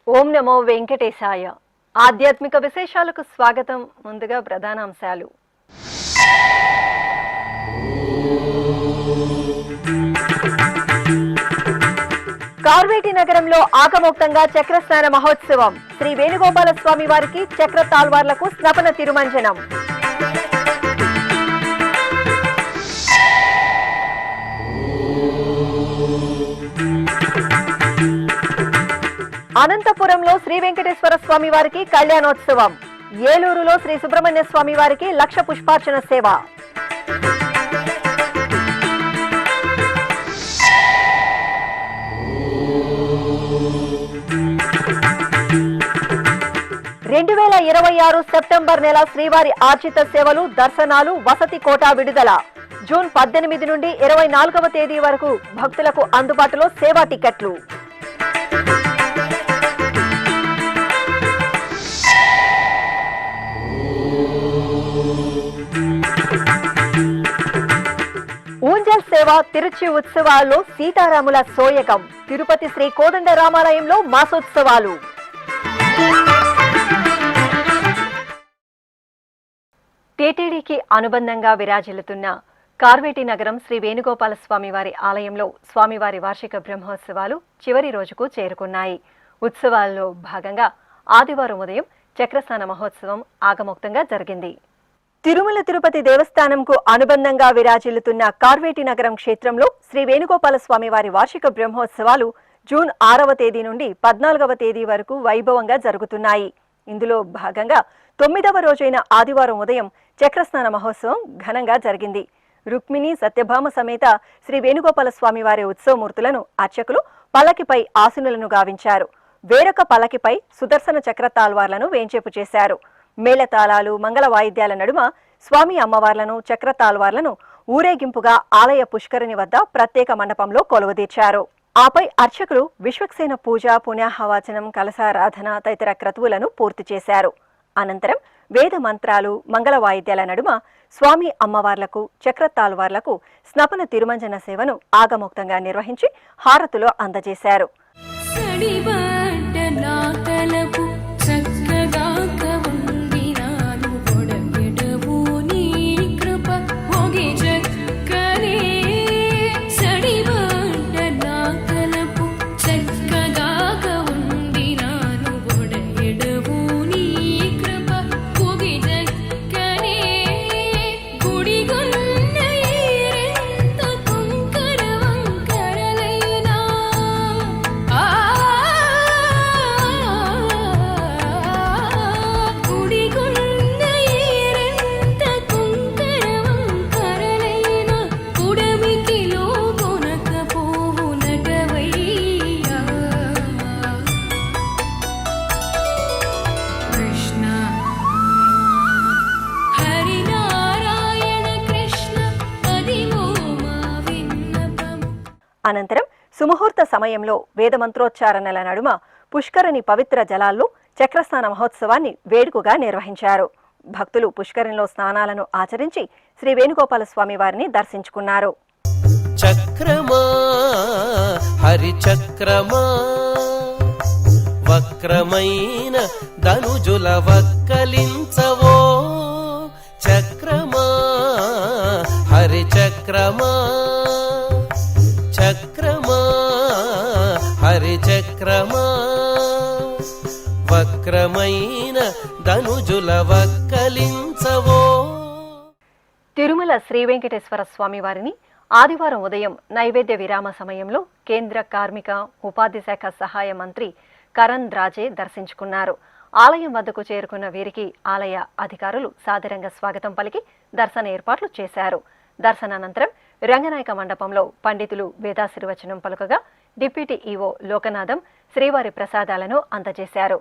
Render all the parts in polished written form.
ఓం నమో వెంకటేశాయ. ఆధ్యాత్మిక విశేషాలకు స్వాగతం. ముందుగా ప్రధానాంశాలు. కార్వేటి నగరంలో ఆగమోక్తంగా చక్రస్నాన మహోత్సవం. శ్రీ వేణుగోపాల స్వామి వారికి చక్ర తాల్వార్లకు స్నపన తిరుమంజనం. అనంతపురంలో శ్రీ వెంకటేశ్వర స్వామి వారికి కళ్యాణోత్సవం. ఏలూరులో శ్రీ సుబ్రహ్మణ్య స్వామి వారికి లక్ష పుష్పార్చన సేవ. రెండు 2026 సెప్టెంబర్ నెల శ్రీవారి ఆర్జిత సేవలు, దర్శనాలు, వసతి కోటా విడుదల. జూన్ 18 నుండి 24వ తేదీ వరకు భక్తులకు అందుబాటులో సేవా టికెట్లు. ఊంజల్ సేవ తిరుచి ఉత్సవాల్లో సీతారాముల సోయగం. తిరుపతి శ్రీ కోదండ రామాలయంలో మాసోత్సవాలు. టీటీడీకి అనుబంధంగా విరాజిల్లుతున్న కార్వేటి నగరం శ్రీ వేణుగోపాల స్వామివారి ఆలయంలో స్వామివారి వార్షిక బ్రహ్మోత్సవాలు చివరి రోజుకు చేరుకున్నాయి. ఉత్సవాల్లో భాగంగా ఆదివారం ఉదయం చక్రస్నాన మహోత్సవం ఆగమోక్తంగా జరిగింది. తిరుమల తిరుపతి దేవస్థానంకు అనుబంధంగా విరాజిల్లుతున్న కార్వేటి నగరం క్షేత్రంలో శ్రీ వేణుగోపాల స్వామివారి వార్షిక బ్రహ్మోత్సవాలు జూన్ 6వ తేదీ నుండి 14వ తేదీ వరకు వైభవంగా జరుగుతున్నాయి. ఇందులో భాగంగా 9వ రోజైన ఆదివారం ఉదయం చక్రస్నాన మహోత్సవం ఘనంగా జరిగింది. రుక్మిణి సత్యభామ సమేత శ్రీ వేణుగోపాల స్వామివారి ఉత్సవమూర్తులను అర్చకులు పల్లకిపై ఆసనులను గావించారు. వేరొక పల్లకిపై సుదర్శన చక్ర తాల్వార్లను వేంచేపు చేశారు. మేళతాళాలు, మంగళ వాయిద్యాల నడుమ స్వామి అమ్మవార్లను, చక్ర తాల్వార్లను ఊరేగింపుగా ఆలయ పుష్కరిణి వద్ద ప్రత్యేక మండపంలో కొలువుదీర్చారు. ఆపై అర్చకులు విశ్వక్సేన పూజ, పుణ్యాహవాచనం, కలశారాధన తదితర క్రతువులను పూర్తి చేశారు. అనంతరం వేద మంత్రాలు, మంగళ వాయిద్యాల నడుమ స్వామి అమ్మవార్లకు, చక్ర తాల్వార్లకు స్నపన తిరుమంజన సేవను ఆగమోక్తంగా నిర్వహించి హారతులో అందజేశారు. అనంతరం సుముహూర్త సమయంలో వేదమంత్రోచ్చారణల నడుమ పుష్కరిణి పవిత్ర జలాల్లో చక్రస్నాన మహోత్సవాన్ని వేడుకగా నిర్వహించారు. భక్తులు పుష్కరిణిలో స్నానాలను ఆచరించి శ్రీ వేణుగోపాల స్వామి వారిని దర్శించుకున్నారు. చక్రమా హరి చక్రమా వక్రమైన ధనుజుల వక్కలించవో, చక్రమా హరి చక్రమా చక్రమా హరి చక్రమా వక్రమైన ధనుజుల వక్కలించవో. తిరుమల శ్రీ వెంకటేశ్వర స్వామి వారిని ఆదివారం ఉదయం నైవేద్య విరామ సమయంలో కేంద్ర కార్మిక ఉపాధి శాఖ సహాయ మంత్రి కరణ్ రాజే దర్శించుకున్నారు. ఆలయం వద్దకు చేరుకున్న వీరికి ఆలయ అధికారులు సాదరంగా స్వాగతం పలికి దర్శన ఏర్పాట్లు చేశారు. దర్శనానంతరం రంగనాయక మండపంలో పండితులు వేదాశీర్వచనం పలుకగా డిప్యూటీ ఈవో లోకనాథం శ్రీవారి ప్రసాదాలను అందజేశారు.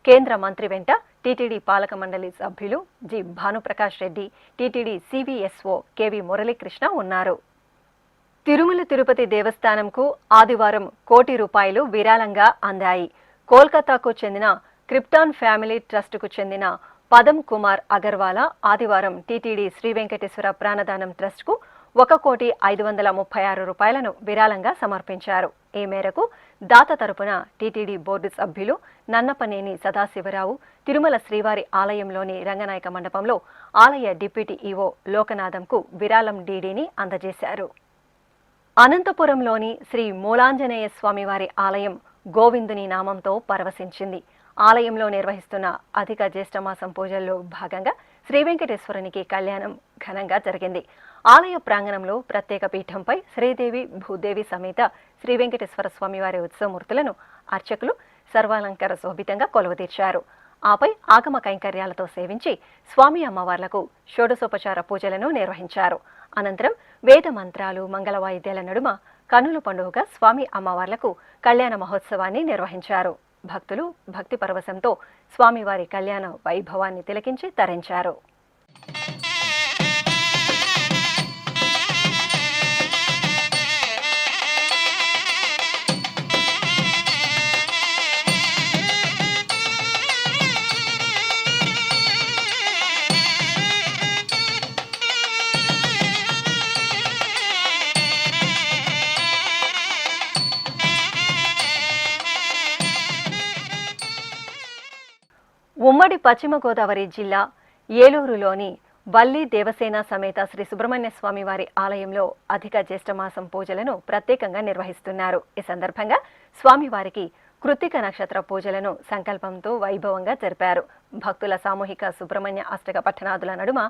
కేంద్ర మంత్రి వెంట టీటీడీ పాలక మండలి సభ్యులు G Bhanuprakash Reddy, TTD CVSO KV Muralikrishna ఉన్నారు. తిరుమల తిరుపతి దేవస్థానంకు ఆదివారం ₹1,00,00,000 విరాళంగా అందాయి. కోల్కతాకు చెందిన క్రిప్టాన్ ఫ్యామిలీ ట్రస్టుకు చెందిన పదం కుమార్ అగర్వాలా ఆదివారం టీటీడీ శ్రీ వెంకటేశ్వర ప్రాణదానం ట్రస్టుకు ₹1,536,000 విరాళంగా సమర్పించారు. ఈ మేరకు దాత తరపున టీటీడీ బోర్డు సభ్యులు నన్నపనేని సదాశివరావు తిరుమల శ్రీవారి ఆలయంలోని రంగనాయక మండపంలో ఆలయ డిప్యూటీ ఈవో లోకనాథంకు విరాళం డీడీని అందజేశారు. అనంతపురంలోని శ్రీ మూలాంజనేయ స్వామివారి ఆలయం గోవిందుని నామంతో పరవశించింది. ఆలయంలో నిర్వహిస్తున్న అధిక జ్యేష్ఠమాసం పూజల్లో భాగంగా శ్రీ వెంకటేశ్వరునికి కళ్యాణం ఘనంగా జరిగింది. ఆలయ ప్రాంగణంలో ప్రత్యేక పీఠంపై శ్రీదేవి భూదేవి సమేత శ్రీ వెంకటేశ్వర స్వామివారి ఉత్సవమూర్తులను అర్చకులు సర్వాలంకార శోభితంగా కొలువుతీర్చారు. ఆపై ఆగమ కైంకర్యాలతో సేవించి స్వామి అమ్మవార్లకు షోడశోపచార పూజలను నిర్వహించారు. అనంతరం వేద మంత్రాలు, మంగళ వాయిద్యాల నడుమ కన్నుల పండుగగా స్వామి అమ్మవార్లకు కళ్యాణ మహోత్సవాన్ని నిర్వహించారు. భక్తులు భక్తి పరవశంతో స్వామివారి కళ్యాణ వైభవాన్ని తిలకించి తరించారు. ఉమ్మడి పశ్చిమ గోదావరి జిల్లా ఏలూరులోని వల్లి దేవసేన సమేత శ్రీ సుబ్రహ్మణ్య స్వామి వారి ఆలయంలో అధిక జ్యేష్ఠమాసం పూజలను ప్రత్యేకంగా నిర్వహిస్తున్నారు. ఈ సందర్భంగా స్వామివారికి కృత్తిక నక్షత్ర పూజలను సంకల్పంతో వైభవంగా జరిపారు. భక్తుల సామూహిక సుబ్రహ్మణ్య అష్టక పఠనాదుల నడుమ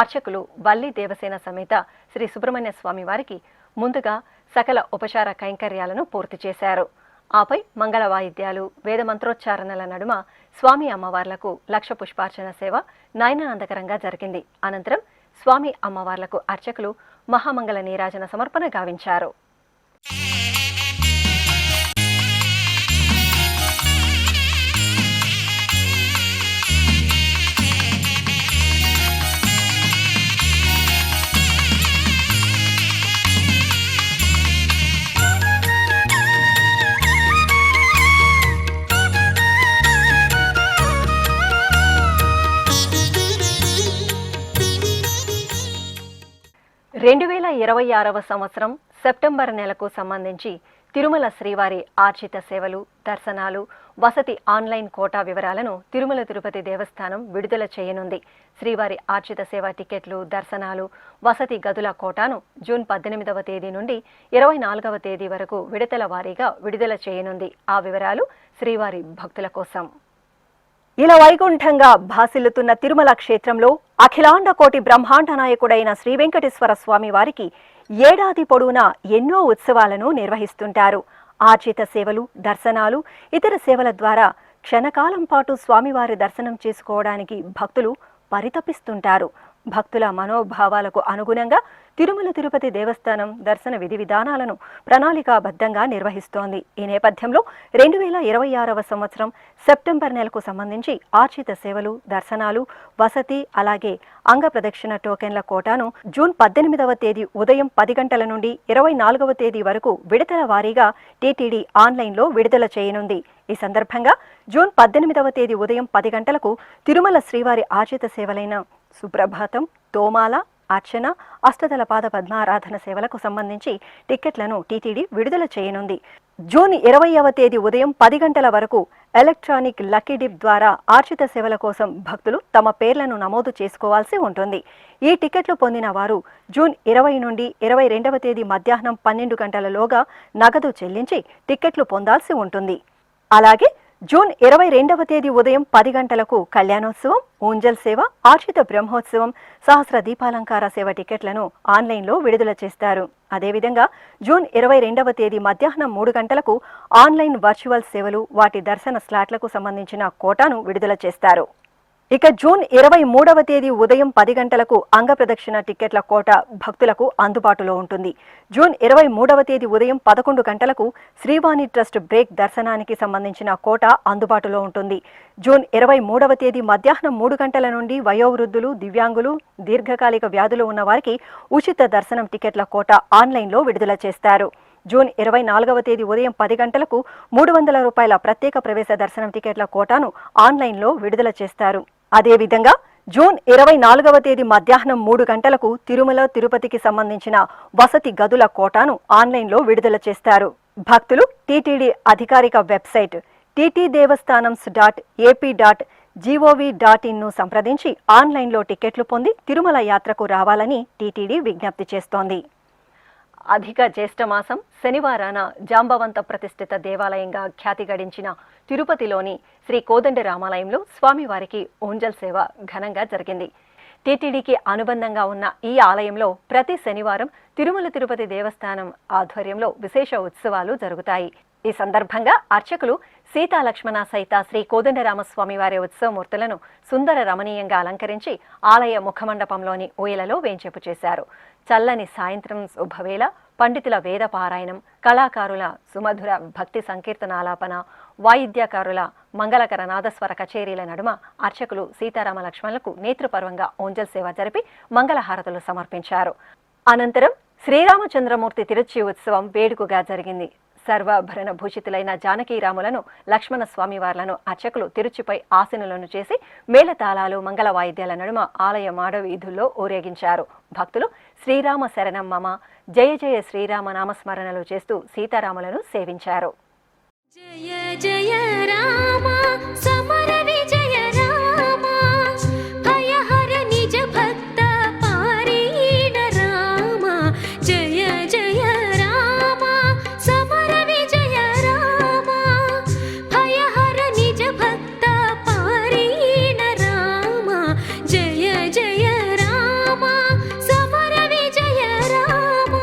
అర్చకులు వల్లి దేవసేన సమేత శ్రీ సుబ్రహ్మణ్య స్వామి వారికి ముందుగా సకల ఉపచార కైంకర్యాలను పూర్తి చేశారు. ఆపై మంగళ వాయిద్యాలు, వేద మంత్రోచ్చారణల నడుమ స్వామి అమ్మవార్లకు లక్ష పుష్పార్చన సేవ నయనానందకరంగా జరిగింది. అనంతరం స్వామి అమ్మవార్లకు అర్చకులు మహామంగళ నీరాజన సమర్పణ గావించారు. సంవత్సరం సెప్టెంబర్ నెలకు సంబంధించి తిరుమల శ్రీవారి ఆర్జిత సేవలు, దర్శనాలు, వసతి ఆన్లైన్ కోటా వివరాలను తిరుమల తిరుపతి దేవస్థానం విడుదల చేయనుంది. శ్రీవారి ఆర్జిత సేవ టికెట్లు, దర్శనాలు, వసతి గదుల కోటాను జూన్ 18వ తేదీ నుండి 24వ తేదీ వరకు విడతల వారీగా విడుదల చేయనుంది. ఆ వివరాలు శ్రీవారి భక్తుల కోసం. ఇలా వైకుంఠంగా భాసిల్లుతున్న తిరుమల క్షేత్రంలో అఖిలాండ కోటి బ్రహ్మాండ నాయకుడైన శ్రీ వెంకటేశ్వర స్వామి వారికి ఏడాది పొడవునా ఎన్నో ఉత్సవాలను నిర్వహిస్తుంటారు. ఆర్జిత సేవలు, దర్శనాలు, ఇతర సేవల ద్వారా క్షణకాలం పాటు స్వామివారి దర్శనం చేసుకోవడానికి భక్తులు పరితపిస్తుంటారు. భక్తుల మనోభావాలకు అనుగుణంగా తిరుమల తిరుపతి దేవస్థానం దర్శన విధి విధానాలను ప్రణాళికాబద్ధంగా నిర్వహిస్తోంది. ఈ నేపథ్యంలో 2026వ సంవత్సరం సెప్టెంబర్ నెలకు సంబంధించి ఆర్జిత సేవలు, దర్శనాలు, వసతి, అలాగే అంగ ప్రదక్షిణ టోకెన్ల కోటాను జూన్ 18వ తేదీ ఉదయం 10 గంటల నుండి 24వ తేదీ వరకు విడతల వారీగా టీటీడీ ఆన్లైన్లో విడుదల చేయనుంది. ఈ సందర్భంగా జూన్ 18వ తేదీ ఉదయం 10 గంటలకు తిరుమల శ్రీవారి ఆర్జిత సేవలైన సుప్రభాతం, తోమాల, అర్చన, అష్టదళ పాద పద్మారాధన సేవలకు సంబంధించి టిక్కెట్లను టీటీడీ విడుదల చేయనుంది. జూన్ 20వ తేదీ ఉదయం 10 గంటల వరకు ఎలక్ట్రానిక్ లక్కీ డిప్ ద్వారా ఆర్జిత సేవల కోసం భక్తులు తమ పేర్లను నమోదు చేసుకోవాల్సి ఉంటుంది. ఈ టికెట్లు పొందిన వారు జూన్ 20 నుండి 22వ తేదీ మధ్యాహ్నం 12 గంటలలోగా నగదు చెల్లించి టిక్కెట్లు పొందాల్సి ఉంటుంది. అలాగే జూన్ 22వ తేదీ ఉదయం 10 గంటలకు కళ్యాణోత్సవం, ఊంజల్ సేవ, ఆర్జిత బ్రహ్మోత్సవం, సహస్ర దీపాలంకార సేవ టికెట్లను ఆన్లైన్లో విడుదల చేస్తారు. అదేవిధంగా జూన్ 22వ తేదీ మధ్యాహ్నం 3 గంటలకు ఆన్లైన్ వర్చువల్ సేవలు, వాటి దర్శన స్లాట్లకు సంబంధించిన కోటాను విడుదల చేస్తారు. ఇక జూన్ 23వ తేదీ ఉదయం 10 గంటలకు అంగప్రదక్షిణ టికెట్ల కోట భక్తులకు అందుబాటులో ఉంటుంది. జూన్ 23వ తేదీ ఉదయం 11 గంటలకు శ్రీవాణి ట్రస్ట్ బ్రేక్ దర్శనానికి సంబంధించిన కోట అందుబాటులో ఉంటుంది. జూన్ 23వ తేదీ మధ్యాహ్నం 3 గంటల నుండి వయోవృద్ధులు, దివ్యాంగులు, దీర్ఘకాలిక వ్యాధులు ఉన్న వారికి ఉచిత దర్శనం టికెట్ల కోట ఆన్లైన్లో విడుదల చేస్తారు. జూన్ 24వ తేదీ ఉదయం 10 గంటలకు 300 రూపాయల ప్రత్యేక ప్రవేశ దర్శనం టికెట్ల కోటాను ఆన్లైన్లో విడుదల చేస్తారు. అదేవిధంగా జూన్ 24వ తేదీ మధ్యాహ్నం 3 గంటలకు తిరుమల, తిరుపతికి సంబంధించిన వసతి గదుల కోటాను ఆన్లైన్లో విడుదల చేస్తారు. భక్తులు టీటీడీ అధికారిక వెబ్సైట్ ttdevastanam.ap.gov.in ను సంప్రదించి ఆన్లైన్లో టికెట్లు పొంది తిరుమల యాత్రకు రావాలని టీటీడీ విజ్ఞప్తి చేస్తోంది. అధిక జ్యేష్ఠమాసం శనివారాన జాంబవంత ప్రతిష్ఠిత దేవాలయంగా ఖ్యాతి గడించిన తిరుపతిలోని శ్రీ కోదండరామాలయంలో స్వామివారికి ఊంజల్ సేవ ఘనంగా జరిగింది. టీటీడీకి అనుబంధంగా ఉన్న ఈ ఆలయంలో ప్రతి శనివారం తిరుమల తిరుపతి దేవస్థానం ఆధ్వర్యంలో విశేష ఉత్సవాలు జరుగుతాయి. ఈ సందర్భంగా అర్చకులు సీతా లక్ష్మణ సహిత శ్రీ కోదండరామస్వామి వారి ఉత్సవమూర్తులను సుందర రమణీయంగా అలంకరించి ఆలయ ముఖమండపంలోని ఊయలలో వేంచేపు చేశారు. చల్లని సాయంత్రం శుభవేళ పండితుల వేద పారాయణం, కళాకారుల సుమధుర భక్తి సంకీర్తనాలాపన, వాయిద్యకారుల మంగళకర నాదస్వర కచేరీల నడుమ అర్చకులు సీతారామ లక్ష్మణులకు నేత్రపర్వంగా ఓంజల్ సేవ జరిపి మంగళహారతులు సమర్పించారు. అనంతరం శ్రీరామచంద్రమూర్తి తిరుచి ఉత్సవం వేడుకగా జరిగింది. సర్వాభరణ భూషితులైన జానకీరాములను, లక్ష్మణ స్వామివార్లను అర్చకులు తిరుచిపై ఆసీనులను చేసి మేళతాళాలు, మంగళ వాయిద్యాల నడుమ ఆలయ మాడవీధుల్లో ఊరేగించారు. భక్తులు శ్రీరామ శరణం మమ, జయ జయ శ్రీరామ నామస్మరణలు చేస్తూ సీతారాములను సేవించారు. జయ జయ రామ సమర విజయ రామ, భయహర నిజ భక్త పారీణ రామ. జయ జయ రామ సమర విజయ రామ, భయహర నిజ భక్త పారీణ రామ. జయ జయ రామ సమర విజయ రామ.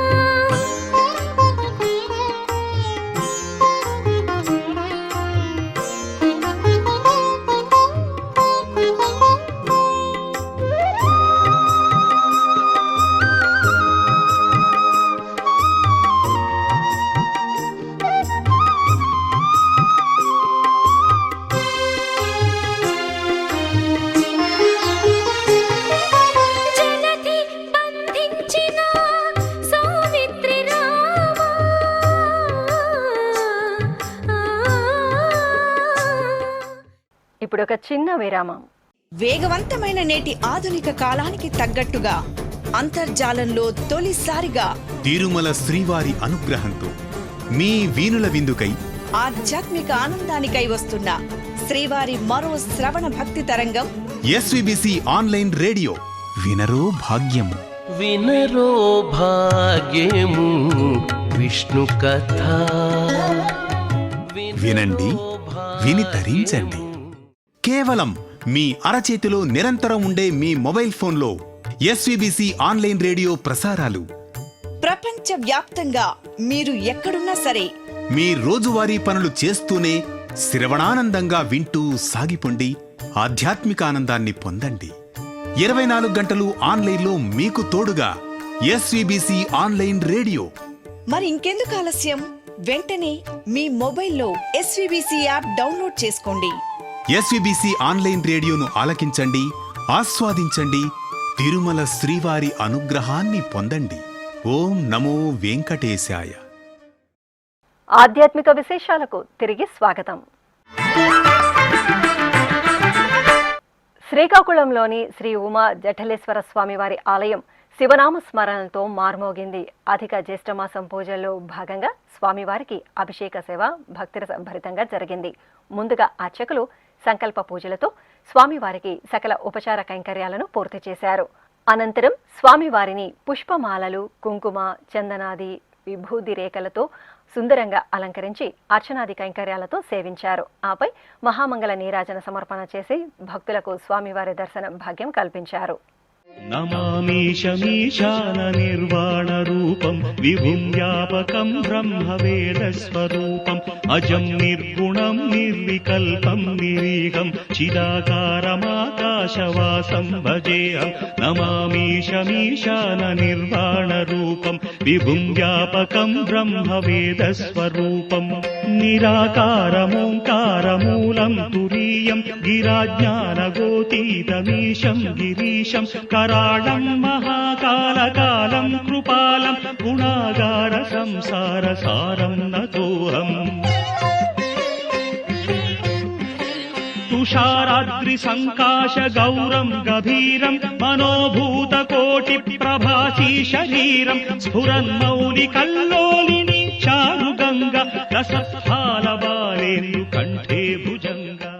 జలధి బంధించిన సౌమిత్రి రామ. ఇప్పుడు ఒక చిన్న విరామం. వేగవంతమైన నేటి ఆధునిక కాలానికి తగ్గట్టుగా అంతర్జాలంలో తొలిసారిగా తిరుమల శ్రీవారి అనుగ్రహంతో మీ వీణుల విందుకై ఆధ్యాత్మిక ఆనందానికై వస్తున్న శ్రీవారి మరో శ్రవణ భక్తి తరంగం ఎస్విబిసి ఆన్లైన్ రేడియో వినరో భాగ్యము. వినరో భాగ్యము విష్ణు కథ. వినండి, విని తరించండి. కేవలం మీ అరచేతిలో నిరంతరం ఉండే మీ మొబైల్ ఫోన్లో ఎస్విబిసి ఆన్లైన్ రేడియో ప్రసారాలు ప్రపంచ వ్యాప్తంగా మీరు ఎక్కడున్నా సరే మీ రోజువారీ పనులు చేస్తూనే శ్రవణానందంగా వింటూ సాగిపోండి, ఆధ్యాత్మిక ఆనందాన్ని పొందండి. 24 గంటలు ఆన్లైన్లో మీకు తోడుగా ఎస్విబిసి ఆన్లైన్ రేడియో. మరి ఇంకెందుకు ఆలస్యం? వెంటనే మీ మొబైల్లో ఎస్విబిసి యాప్ డౌన్లోడ్ చేసుకోండి. ఎస్విబిసి ఆన్లైన్ రేడియోను ఆలకించండి, ఆస్వాదించండి, తిరుమల శ్రీవారి అనుగ్రహాన్ని పొందండి. ఓం నమో వెంకటేశాయ. ఆధ్యాత్మిక విశేషాలకు తిరిగి స్వాగతం. శ్రీకాకుళంలోని శ్రీ ఉమా జఠలేశ్వర స్వామివారి ఆలయం శివనామ స్మరణలతో మార్మోగింది. అధిక జ్యేష్ఠమాసం పూజల్లో భాగంగా స్వామివారికి అభిషేక సేవ భక్తిరసభరితంగా జరిగింది. ముందుగా అర్చకులు సంకల్ప పూజలతో స్వామివారికి సకల ఉపచార కైంకర్యాలను పూర్తి చేశారు. అనంతరం స్వామివారిని పుష్పమాలలు, కుంకుమ, చందనాది, విభూది రేఖలతో సుందరంగా అలంకరించి అర్చనాది కైంకర్యాలతో సేవించారు. ఆపై మహామంగళ నీరాజన సమర్పణ చేసి భక్తులకు స్వామివారి దర్శన భాగ్యం కల్పించారు. नमामीशमीशाननिर्वाणरूपं विभुं व्यापकं ब्रह्मवेदस्वरूपम् अजं निर्गुणं निर्विकल्पं निरीहं चिदाकारमाकाशवासं भजेऽहं नमामीशमीशाननिर्वाणरूपं विभुं व्यापकं ब्रह्मवेदस्वरूपम् निराकारमोङ्कारमूलं तुरीयं गिराज्ञानगोतीतमीशं गिरीशं कराळं महाकालकालं कृपालं गुणागार संसारसारं नतोऽहम् तुषाराद्रिसङ्काशगौरं गभीरं मनोभूतकोटिप्रभासी शरीरं स्फुरन्मौलिकल्लोलिनी चारुगङ्गा रसत्फालबालेन्दुकण्ठे भुजङ्गा.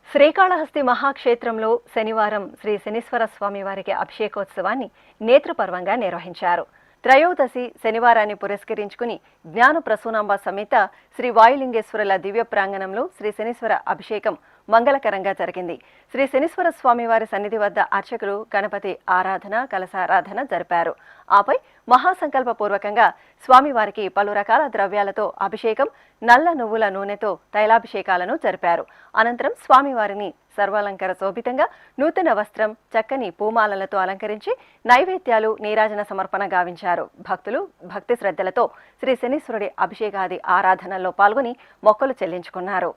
శ్రీకాళహస్తి మహాక్షేత్రంలో శనివారం శ్రీ శనీశ్వర స్వామి వారికి అభిషేకోత్సవాన్ని నేత్రపర్వంగా నిర్వహించారు. త్రయోదశి శనివారాన్ని పురస్కరించుకుని జ్ఞాన ప్రసూనాంబ సమేత శ్రీ వాయులింగేశ్వరుల దివ్య ప్రాంగణంలో శ్రీ శనీశ్వర అభిషేకం మంగళకరంగా జరిగింది. శ్రీ శనీశ్వర స్వామి వారి సన్నిధి వద్ద అర్చకులు గణపతి ఆరాధన, కలశారాధన జరిపారు. ఆపై మహాసంకల్పపూర్వకంగా స్వామివారికి పలు రకాల ద్రవ్యాలతో అభిషేకం, నల్ల నువ్వుల నూనెతో తైలాభిషేకాలను జరిపారు. అనంతరం స్వామివారిని సర్వాలంకార శోభితంగా నూతన వస్త్రం, చక్కని పూమాలలతో అలంకరించి నైవేద్యాలు, నీరాజన సమర్పణ గావించారు. భక్తులు భక్తి శ్రద్ధలతో శ్రీ శనీశ్వరుడి అభిషేకాది ఆరాధనల్లో పాల్గొని మొక్కలు చెల్లించుకున్నారు.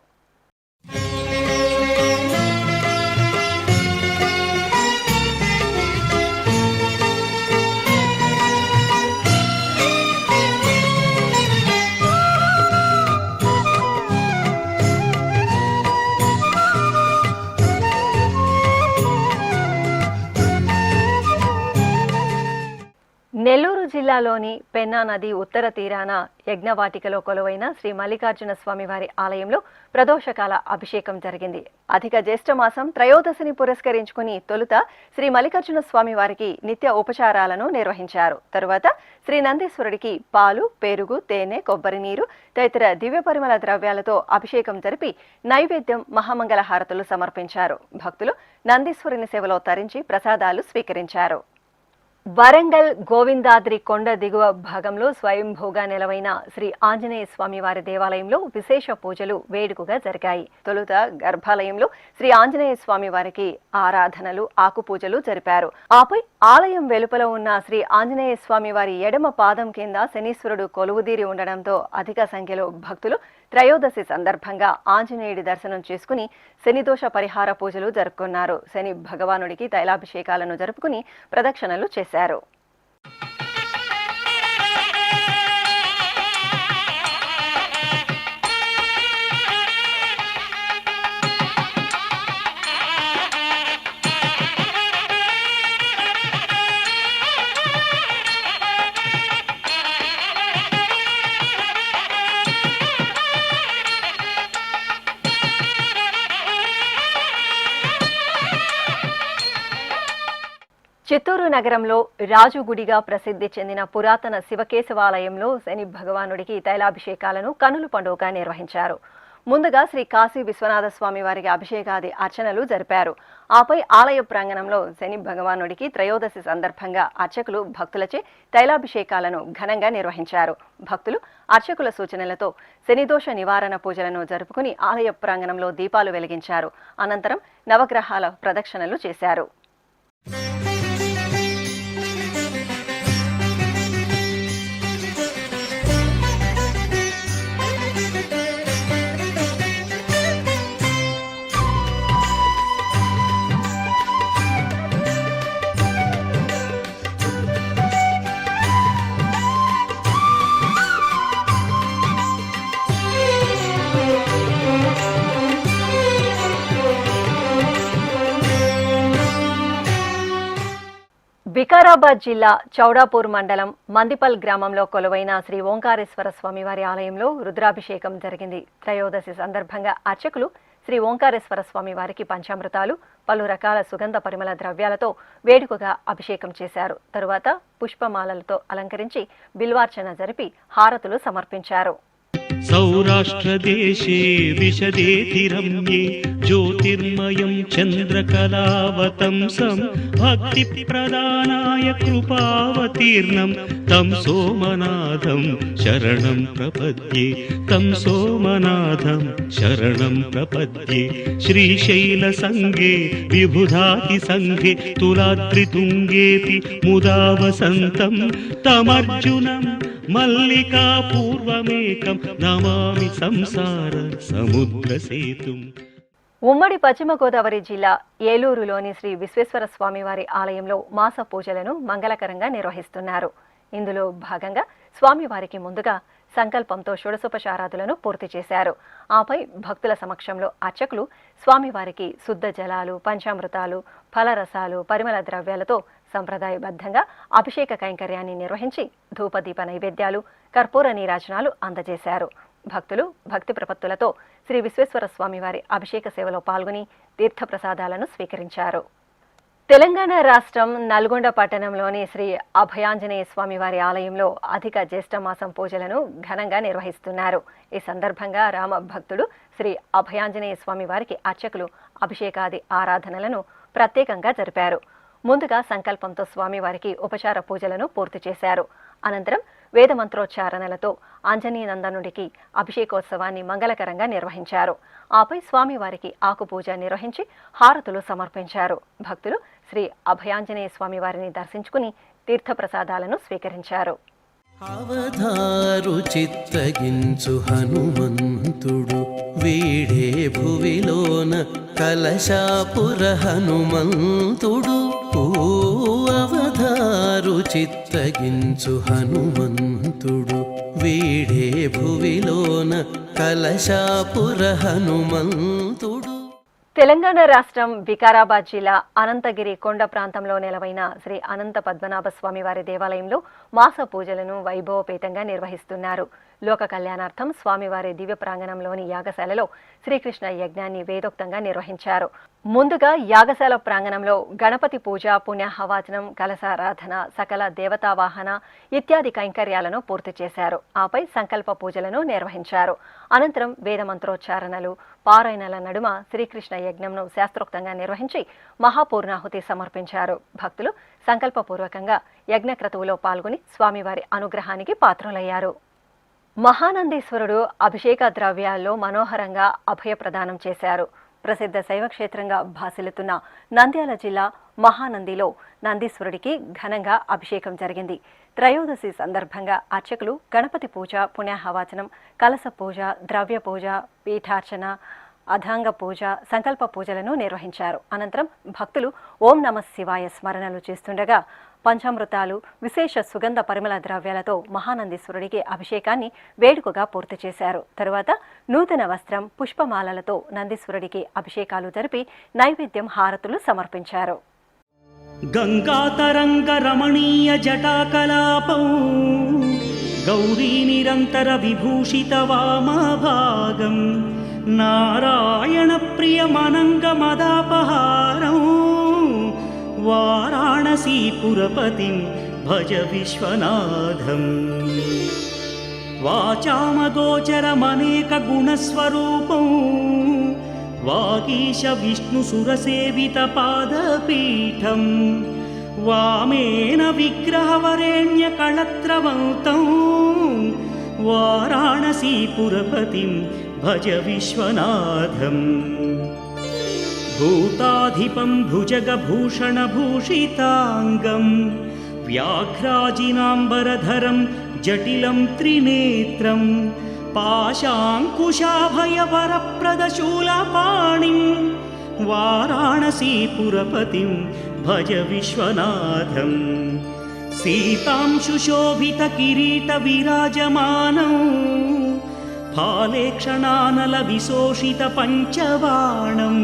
నెల్లూరు జిల్లాలోని పెన్నా నది ఉత్తర తీరాన యజ్ఞవాటికలో కొలువైన శ్రీ మల్లికార్జున స్వామివారి ఆలయంలో ప్రదోషకాల అభిషేకం జరిగింది. అధిక జ్యేష్ఠ మాసం త్రయోదశిని పురస్కరించుకుని తొలుత శ్రీ మల్లికార్జున స్వామివారికి నిత్య ఉపచారాలను నిర్వహించారు. తరువాత శ్రీ నందీశ్వరుడికి పాలు, పెరుగు, తేనె, కొబ్బరి నీరు తదితర దివ్య పరిమళ ద్రవ్యాలతో అభిషేకం జరిపి నైవేద్యం, మహామంగళ హారతులు సమర్పించారు. భక్తులు నందీశ్వరుని సేవలో తరించి ప్రసాదాలు స్వీకరించారు. వరంగల్ గోవిందాద్రి కొండ దిగువ భాగంలో స్వయంభూగా నెలవైన శ్రీ ఆంజనేయ స్వామి వారి దేవాలయంలో విశేష పూజలు వేడుకగా జరిగాయి. తొలుత గర్భాలయంలో శ్రీ ఆంజనేయ స్వామి వారికి ఆరాధనలు, ఆకుపూజలు జరిపారు. ఆపై ఆలయం వెలుపల ఉన్న శ్రీ ఆంజనేయ స్వామి వారి ఎడమ పాదం కింద శనీశ్వరుడు కొలువుదీరి ఉండడంతో అధిక సంఖ్యలో భక్తులు త్రయోదశి సందర్భంగా ఆంజనేయుడి దర్శనం చేసుకుని శనిదోష పరిహార పూజలు జరుపుకున్నారు. శని భగవానుడికి తైలాభిషేకాలను జరుపుకుని ప్రదక్షిణలు చేశారు. చిత్తూరు నగరంలో రాజుగుడిగా ప్రసిద్ధి చెందిన పురాతన శివకేశవాలయంలో శని భగవానుడికి తైలాభిషేకాలను కనుల పండుగగా నిర్వహించారు. ముందుగా శ్రీ కాశీ విశ్వనాథ స్వామి వారికి అభిషేకాది అర్చనలు జరిపారు. ఆపై ఆలయ ప్రాంగణంలో శని భగవానుడికి త్రయోదశి సందర్భంగా అర్చకులు భక్తులచే తైలాభిషేకాలను ఘనంగా నిర్వహించారు. భక్తులు అర్చకుల సూచనలతో శనిదోష నివారణ పూజలను జరుపుకుని ఆలయ ప్రాంగణంలో దీపాలు వెలిగించారు. అనంతరం నవగ్రహాల ప్రదక్షిణలు చేశారు. వికారాబాద్ జిల్లా చౌడాపూర్ మండలం మందిపల్ గ్రామంలో కొలువైన శ్రీ ఓంకారేశ్వర స్వామివారి ఆలయంలో రుద్రాభిషేకం జరిగింది. త్రయోదశి సందర్భంగా అర్చకులు శ్రీ ఓంకారేశ్వర స్వామివారికి పంచామృతాలు, పలు రకాల సుగంధ పరిమళ ద్రవ్యాలతో వేడుకగా అభిషేకం చేశారు. తరువాత పుష్పమాలలతో అలంకరించి బిల్వార్చన జరిపి హారతులు సమర్పించారు. सौराष्ट्रदेशे विशदेतिरम्ये ज्योतिर्मयं चन्द्रकलावतंसं भक्तिप्रदानाय कृपावतीर्णं तं सोमनाथं शरणं प्रपद्ये तं सोमनाथं शरणं प्रपद्ये श्रीशैलसङ्गे विबुधातिसङ्गे तुलाद्रितुङ्गेऽपि मुदा वसन्तं तमर्जुनं मल्लिका पूर्वमेकं नमामि संसार समुद्रसेतुम्। ఉమ్మడి పశ్చిమ గోదావరి జిల్లా ఏలూరులోని శ్రీ విశ్వేశ్వర స్వామివారి ఆలయంలో మాస పూజలను మంగళకరంగా నిర్వహిస్తున్నారు. ఇందులో భాగంగా స్వామివారికి ముందుగా సంకల్పంతో షోడశోపచారాదులను పూర్తి చేశారు. ఆపై భక్తుల సమక్షంలో అర్చకులు స్వామివారికి శుద్ధ జలాలు, పంచామృతాలు, ఫలరసాలు, పరిమళ ద్రవ్యాలతో సంప్రదాయబద్ధంగా అభిషేక కైంకర్యాన్ని నిర్వహించి ధూపదీప నైవేద్యాలు, కర్పూర నీరాజనాలు అందజేశారు. భక్తులు భక్తి ప్రపత్తులతో శ్రీ విశ్వేశ్వర స్వామివారి అభిషేక సేవలో పాల్గొని తీర్థప్రసాదాలను స్వీకరించారు. తెలంగాణ రాష్ట్రం నల్గొండ పట్టణంలోని శ్రీ అభయాంజనేయ స్వామివారి ఆలయంలో అధిక జ్యేష్ఠమాసం పూజలను ఘనంగా నిర్వహిస్తున్నారు. ఈ సందర్భంగా రామ భక్తుడు శ్రీ అభయాంజనేయ స్వామివారికి అర్చకులు అభిషేకాది ఆరాధనలను ప్రత్యేకంగా జరిపారు. ముందుగా సంకల్పంతో స్వామివారికి ఉపచార పూజలను పూర్తి చేశారు. అనంతరం వేద మంత్రోచ్చారణలతో ఆంజనేయనందనుడికి అభిషేకోత్సవాన్ని మంగళకరంగా నిర్వహించారు. ఆపై స్వామివారికి ఆకుపూజ నిర్వహించి హారతులు సమర్పించారు. భక్తులు శ్రీ అభయాంజనేయ స్వామివారిని దర్శించుకుని తీర్థప్రసాదాలను స్వీకరించారు. అవతారు చిత్తగించు హనుమంతుడు వీడే భువిలోన కలశాపుర హనుమంతుడు. అవతారు చిత్తగించు హనుమంతుడు వీడే భువిలోన కలశాపుర హనుమంతుడు. తెలంగాణ రాష్ట్రం వికారాబాద్ జిల్లా అనంతగిరి కొండ ప్రాంతంలో నెలవైన శ్రీ అనంత పద్మనాభ స్వామివారి దేవాలయంలో మాస పూజలను వైభవపేతంగా నిర్వహిస్తున్నారు. లోక కళ్యాణార్థం స్వామివారి దివ్య ప్రాంగణంలోని యాగశాలలో శ్రీకృష్ణ యజ్ఞాన్ని వేదోక్తంగా నిర్వహించారు. ముందుగా యాగశాల ప్రాంగణంలో గణపతి పూజ, పుణ్యాహవాచనం, కలశారాధన, సకల దేవతావాహన ఇత్యాది కైంకర్యాలను పూర్తి చేశారు. ఆపై సంకల్ప పూజలను నిర్వహించారు. అనంతరం వేద మంత్రోచ్చారణలు, పారాయణల నడుమ శ్రీకృష్ణ యజ్ఞంను శాస్త్రోక్తంగా నిర్వహించి మహాపూర్ణాహుతి సమర్పించారు. భక్తులు సంకల్పపూర్వకంగా యజ్ఞక్రతువులో పాల్గొని స్వామివారి అనుగ్రహానికి పాత్రులయ్యారు. మహానందీశ్వరుడు అభిషేక ద్రవ్యాల్లో మనోహరంగా అభయ ప్రదానం చేశారు. ప్రసిద్ధ శైవక్షేత్రంగా భాసిల్లుతున్న నంద్యాల జిల్లా మహానందిలో నందీశ్వరుడికి ఘనంగా అభిషేకం జరిగింది. త్రయోదశి సందర్భంగా అర్చకులు గణపతి పూజ, పుణ్యాహవాచనం, కలశ పూజ, ద్రవ్య పూజ, పీఠార్చన, అధాంగ పూజ, సంకల్ప పూజలను నిర్వహించారు. అనంతరం భక్తులు ఓం నమః శివాయ స్మరణలు చేస్తుండగా పంచామృతాలు, విశేష సుగంధ పరిమళ ద్రవ్యాలతో మహానందీశ్వరుడికి అభిషేకాన్ని వేడుకగా పూర్తి చేశారు. తరువాత నూతన వస్త్రం, పుష్పమాలలతో నందీశ్వరుడికి అభిషేకాలు జరిపి నైవేద్యం, హారతులు సమర్పించారు. గంగాతరంగ రమణీయ జటాకలాపం గౌరీ నిరంతర విభూషిత వామభాగం నారాయణ ప్రియమనంగ మదాపహారం వారాణసీపురపతిం భజ విశ్వనాథం. వాచామగోచరమనేక గుణస్వరూపం వాగీశ విష్ణు సురసేవిత పాదపీఠం వామేన విగ్రహవరేణ్య కళత్రవంతం వారాణసీపురపతిం భజ విశ్వనాథం. భూతాధిపం భుజగభూషణభూషితాంగం వ్యాఘ్రాజినాంబరధరం జటిలం త్రినేత్రం పాశాంకుశాభయవరప్రదశూలపాణిం వారాణసీపురపతిం భజ విశ్వనాథం. సీతాంశుశోభిత కిరీట విరాజమానం ఫాలేక్షణానల విశోషిత పంచబాణం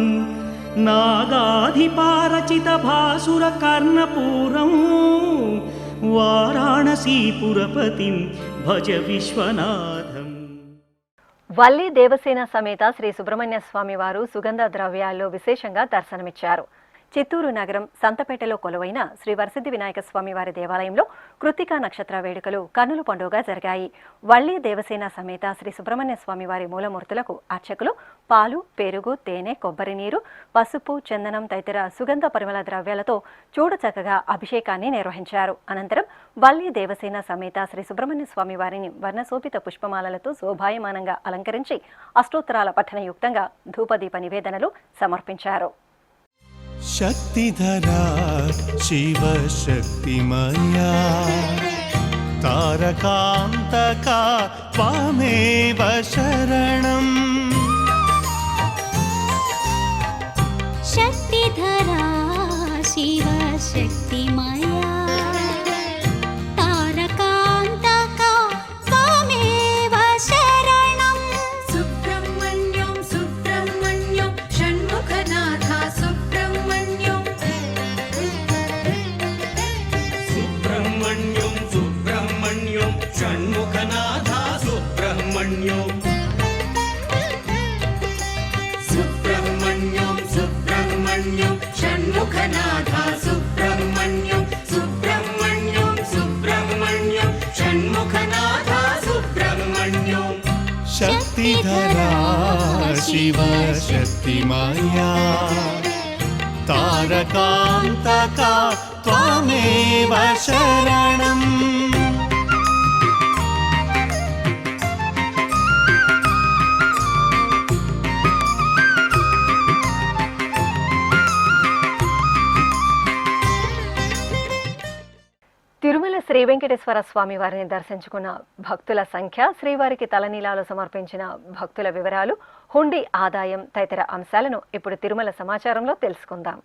నాగాధిపారచిత భాసుర కర్ణపూరం వారాణసీపురపతిం భజ విశ్వనాథం. వల్లి దేవసేన సమేత శ్రీ సుబ్రహ్మణ్య స్వామి వారు సుగంధ ద్రవ్యాల్లో విశేషంగా దర్శనమిచ్చారు. చిత్తూరు నగరం సంతపేటలో కొలువైన శ్రీ వరసిద్ధి వినాయక స్వామి వారి దేవాలయంలో కృత్తికా నక్షత్ర వేడుకలు కన్నుల పండుగగా జరిగాయి. వల్లి దేవసేన సమేత శ్రీ సుబ్రహ్మణ్య స్వామి వారి మూలమూర్తులకు అర్చకులు పాలు, పెరుగు, తేనె, కొబ్బరి నీరు, పసుపు, చందనం తదితర సుగంధ పరిమళ ద్రవ్యాలతో చూడచక్కగా అభిషేకాన్ని నిర్వహించారు. అనంతరం వల్లి దేవసేన సమేత శ్రీ సుబ్రహ్మణ్య స్వామి వారిని వర్ణశోభిత పుష్పమాలలతో శోభాయమానంగా అలంకరించి అష్టోత్తరాల పఠనయుక్తంగా ధూపదీప నివేదనలు సమర్పించారు. శక్తిధరా శివశక్తిమయా తారకాంతకా త్వమేవ శరణం. శక్తిధరా శివ శక్తిమయా తారకాంతకా త్వమేవ శరణం. సుబ్రహ్మణ్యం సుబ్రహ్మణ్యం షణ్ముఖనాథ సుబ్రహ్మణ్యం. సుబ్రహ్మణ్యం సుబ్రహ్మణ్యం షణ్ముఖనాథ సుబ్రహ్మణ్యం. సుబ్రహ్మణ్యం సుబ్రహ్మణ్యం షణ్ముఖనాథ సుబ్రహ్మణ్యం. సుబ్రహ్మణ్యం సుబ్రహ్మణ్యం షణ్ముఖనాథ సుబ్రహ్మణ్యం. శక్తిధరా శివశక్తిమయా తారకాంతకా త్వమేవ శరణం. తిరుమల శ్రీ వెంకటేశ్వర స్వామి వారిని దర్శించుకున్న భక్తుల సంఖ్య, శ్రీవారికి తలనీలాలు సమర్పించిన భక్తుల వివరాలు, హుండీ ఆదాయం తదితర అంశాలను ఇప్పుడు తిరుమల సమాచారంలో తెలుసుకుందాం.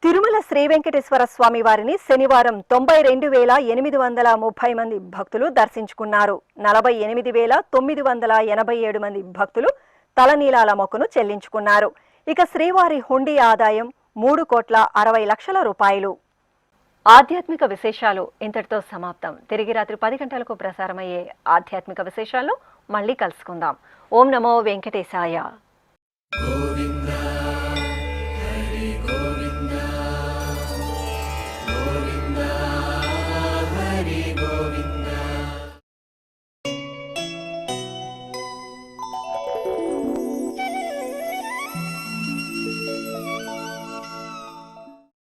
తిరుమల శ్రీ వెంకటేశ్వర స్వామి వారిని శనివారం 92,830 మంది భక్తులు దర్శించుకున్నారు. 48,987 మంది భక్తులు తలనీలాల మొక్కును చెల్లించుకున్నారు. ఇక శ్రీవారి హుండీ ఆదాయం 3,60,00,000 రూపాయలు. ఆధ్యాత్మిక విశేషాలు ఇంతటితో సమాప్తం. తిరిగి రాత్రి 10 గంటలకు ప్రసారమయ్యే ఆధ్యాత్మిక విశేషాల్లో మళ్ళీ కలుసుకుందాం. ఓం నమో వెంకటేశాయ.